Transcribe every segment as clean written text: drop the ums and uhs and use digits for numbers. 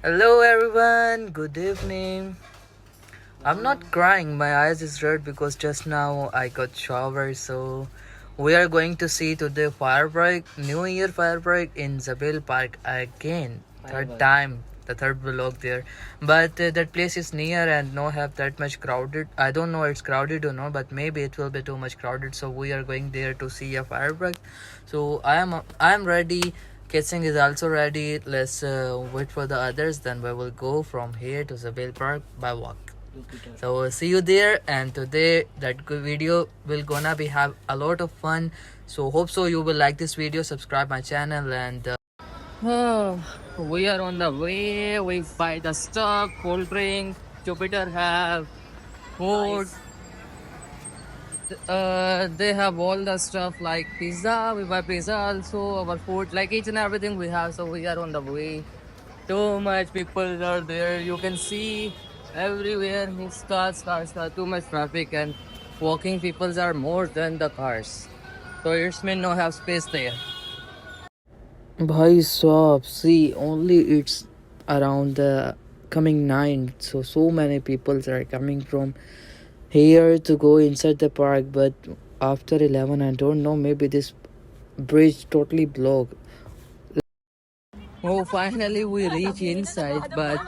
Hello everyone, good evening. I'm not crying, my eyes is red because just now I got shower. So we are going to see today firework, New Year firework in Zabel Park again. Third time, the third vlog there. But that place is near and no have that much crowded. I don't know it's crowded or not, but maybe it will be too much crowded. So we are going there to see a firework. So I am ready. Kissing is also ready. Let's wait for the others. Then we will go from here to Zabel Park by walk. So see you there. And today that video will gonna be have a lot of fun. So hope so you will like this video. Subscribe my channel and. Oh, we are on the way. We buy the stuff, cold drink. Jupiter have food. They have all the stuff like pizza. We buy pizza also. Our food, like each and everything we have. So we are on the way. Too much people are there. You can see everywhere. It's cars. Too much traffic and walking peoples are more than the cars. So it's may not have space there. Bhai Saab, see, only it's around the coming 9. So many people are coming from here to go inside the park. But after 11, I don't know, maybe this bridge totally blocked. Oh, finally we reach inside, but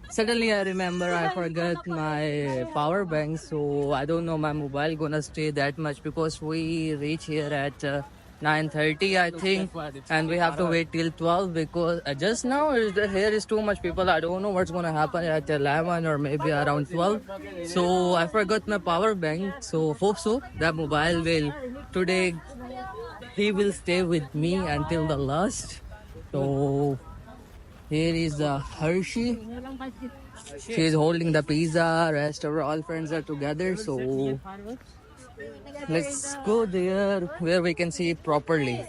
suddenly I remember I forgot my power bank, so I don't know my mobile gonna stay that much because we reach here at 9:30 I think, and we have to wait till 12 because just now here is too much people. I don't know what's gonna happen at 11 or maybe around 12. So I forgot my power bank. So hope so that mobile will today he will stay with me until the last. So here is the Hershey. She is holding the pizza. Rest of our all friends are together. So let's go there where we can see it properly.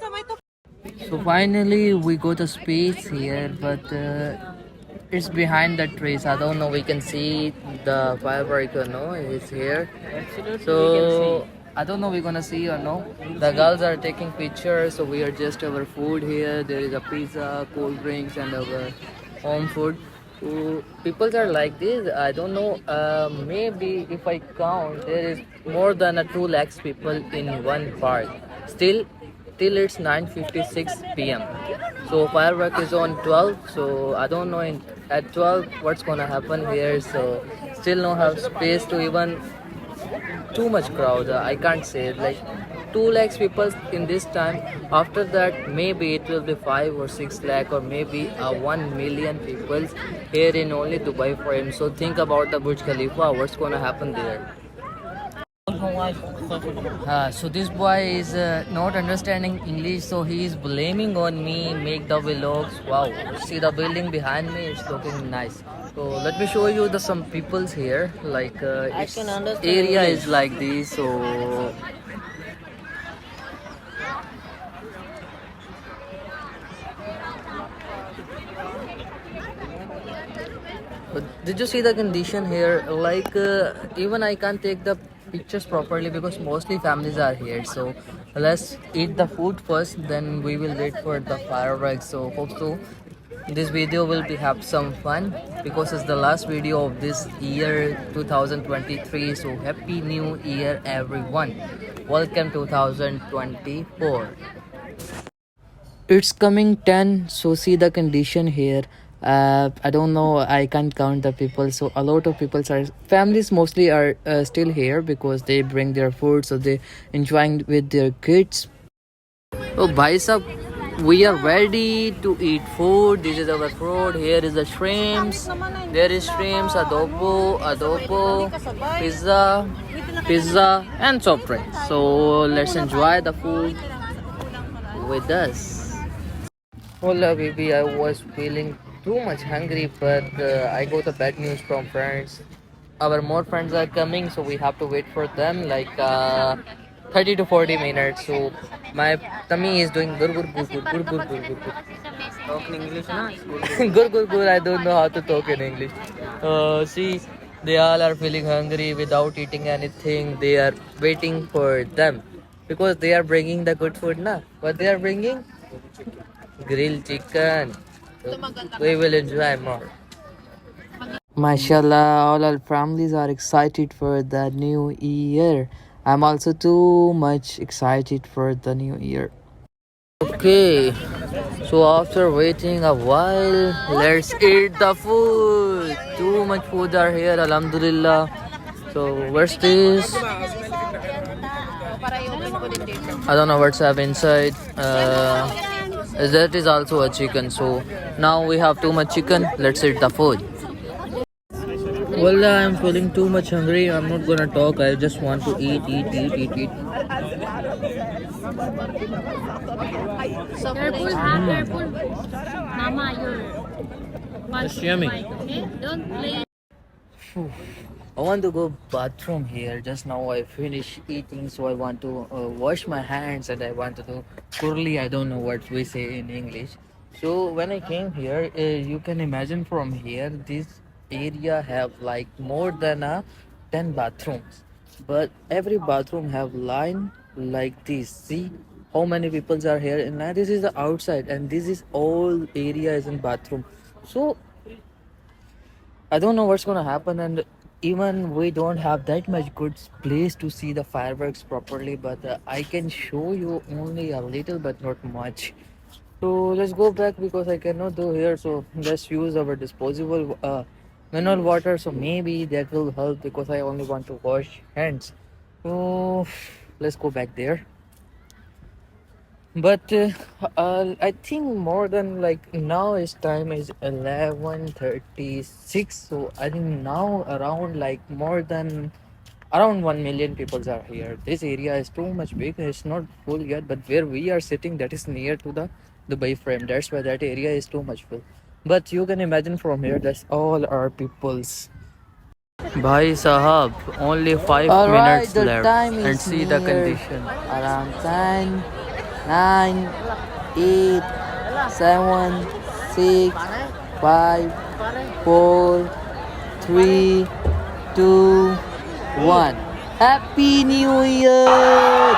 So finally we got a space here, but it's behind the trees. I don't know. We can see the firework or no. It's here. So I don't know we're gonna see or no. The girls are taking pictures, so we are just our food here. There is a pizza, cold drinks, and our home food. So people are like this. I don't know. Maybe if I count, there is more than a 2 lakhs people in one park. Still, till it's 9:56 p.m. So firework is on 12. So I don't know at 12 what's gonna happen here. So still no have space to even too much crowd. I can't say it. Like 2 lakhs people in this time. After that maybe it will be 5 or 6 lakh or maybe 1 million people here in only Dubai for him. So think about the Burj Khalifa, what's gonna happen there. So this boy is not understanding English, so he is blaming on me make the vlogs. Wow, see the building behind me, it's looking nice. So let me show you the some peoples here. Like its area is like this. So did you see the condition here? Like even I can't take the pictures properly because mostly families are here. So let's eat the food first, then we will wait for the fireworks. So hope so this video will be have some fun because it's the last video of this year 2023. So happy new year everyone, welcome 2024. It's coming 10, so see the condition here. I don't know, I can't count the people, so a lot of people are families mostly are still here because they bring their food, so they enjoying with their kids. Oh bhai sab, we are ready to eat food. This is our food. Here is the shrimps, there is shrimps, adobo, pizza and soft drinks. So let's enjoy the food with us. Hola baby, I was feeling too much hungry, but I got a bad news from friends. Our more friends are coming, so we have to wait for them like 30 to 40 minutes. So my tummy is doing gur. Talk in English, na? Gur. I don't know how to talk in English. See, they all are feeling hungry without eating anything. They are waiting for them because they are bringing the good food, na? What they are bringing? Grilled chicken. we will enjoy more. Mashallah, all our families are excited for the new year. I'm also too much excited for the new year. Okay, so after waiting a while, let's eat the food. Too much food are here, alhamdulillah. So where's this? I don't know what's up inside. That is also a chicken. So now we have too much chicken. Let's eat the food. Wallah, I'm feeling too much hungry. I'm not gonna talk. I just want to eat, eat, eat, eat, eat. Careful, careful. Mama, you're It's yummy. okay? Don't play. I want to go bathroom here. Just now I finished eating, so I want to wash my hands and I want to do curly. I don't know what we say in English. So when I came here, you can imagine from here, this area have like more than 10 bathrooms, but every bathroom have line like this. See how many peoples are here, and now this is the outside, and this is all area is in bathroom. So I don't know what's gonna happen, and even we don't have that much good place to see the fireworks properly. But I can show you only a little, but not much. So let's go back because I cannot do here. So let's use our disposable mineral water. So maybe that will help because I only want to wash hands. So let's go back there. But I think more than like now is time is 11:36. So I think now around like more than around 1 million people are here. This area is too much big. It's not full yet, but where we are sitting, that is near to the Dubai frame. That's why that area is too much full. But you can imagine from here, that's all our peoples. Bhai Sahab, only 5 minutes left, and see the condition. Around 10, 9, 8, 7, 6, 5, 4, 3, 2, 1. Happy New Year!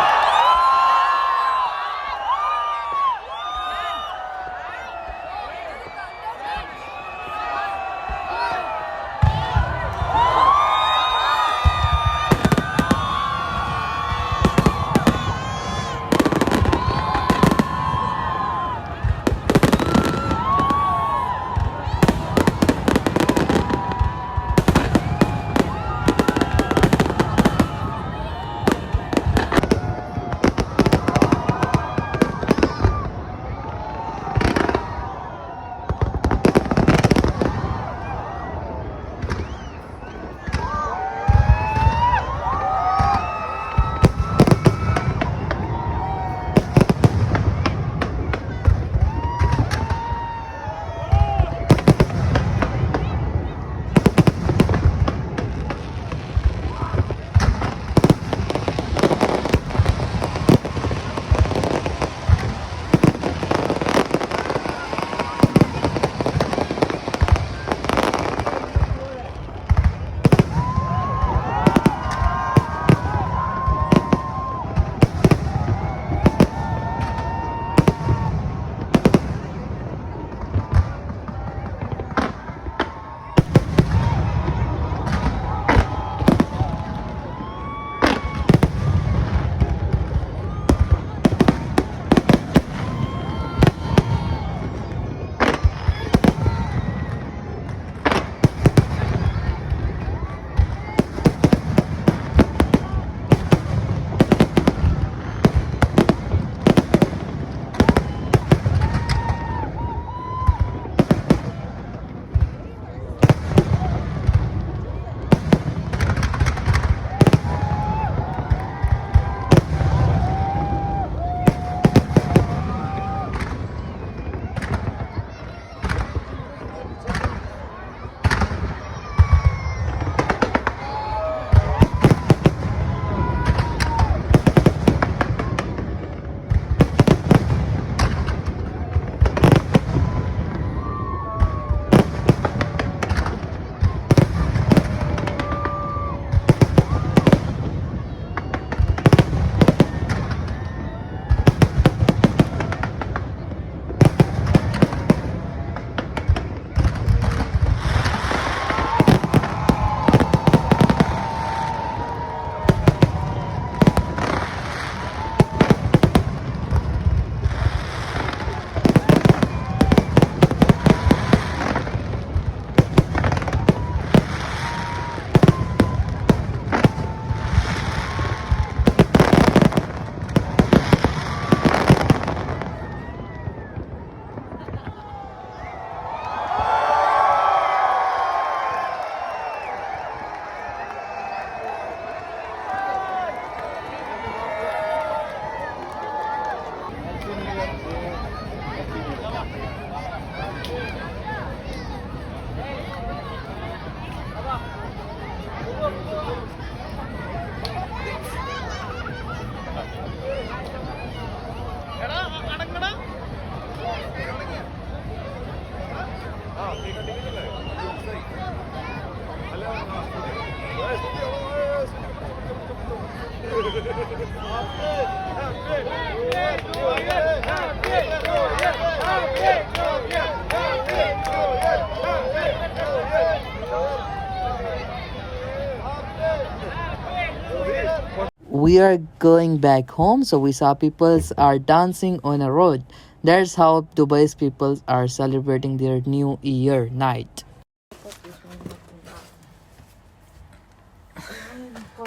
we are going back home, so we saw people are dancing on a road. That's how Dubai's people are celebrating their New Year night.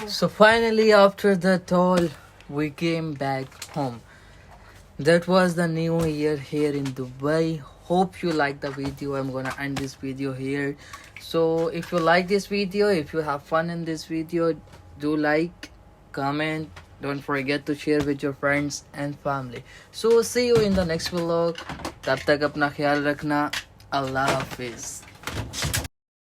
So finally, after that all, we came back home. That was the new year here in Dubai. Hope you like the video. I'm gonna end this video here. So if you like this video, if you have fun in this video, do like, comment, don't forget to share with your friends and family. So see you in the next vlog. Tab tak apna khayal rakhna. Allah Hafiz.